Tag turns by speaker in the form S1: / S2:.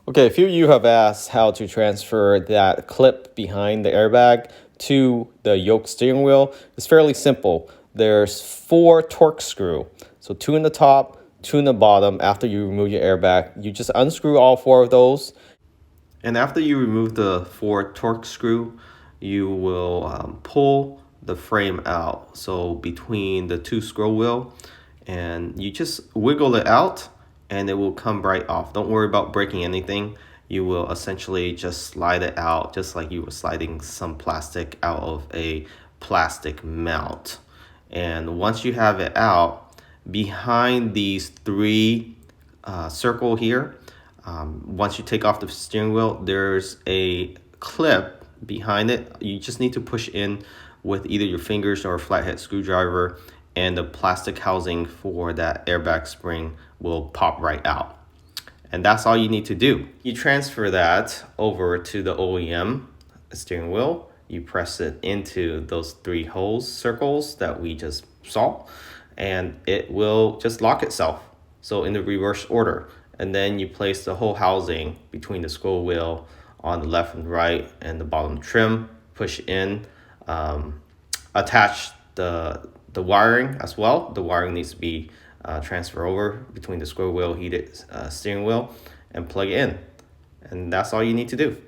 S1: Okay, a few of you have asked how to transfer that clip behind the airbag to the yoke steering wheel. It's fairly simple. There's 4 torque screw. So 2 in the top, 2 in the bottom. After you remove your airbag, you just unscrew all 4 of those. And after you remove the 4 torque screw, you will pull the frame out. So between the 2 scroll wheel, and you just wiggle it out and it will come right off. Don't worry about breaking anything. You will essentially just slide it out just like you were sliding some plastic out of a plastic mount. And once you have it out, behind these 3 circle here, once you take off the steering wheel, there's a clip behind it. You just need to push in with either your fingers or a flathead screwdriver, and the plastic housing for that airbag spring will pop right out. And that's all you need to do. You transfer that over to the OEM steering wheel. You press it into those 3 holes, circles that we just saw, and it will just lock itself. So in the reverse order. And then you place the whole housing between the scroll wheel on the left and right and the bottom trim, push in, attach the wiring as well. The wiring needs to be transferred over between the scroll wheel, heated steering wheel, and plug it in. And that's all you need to do.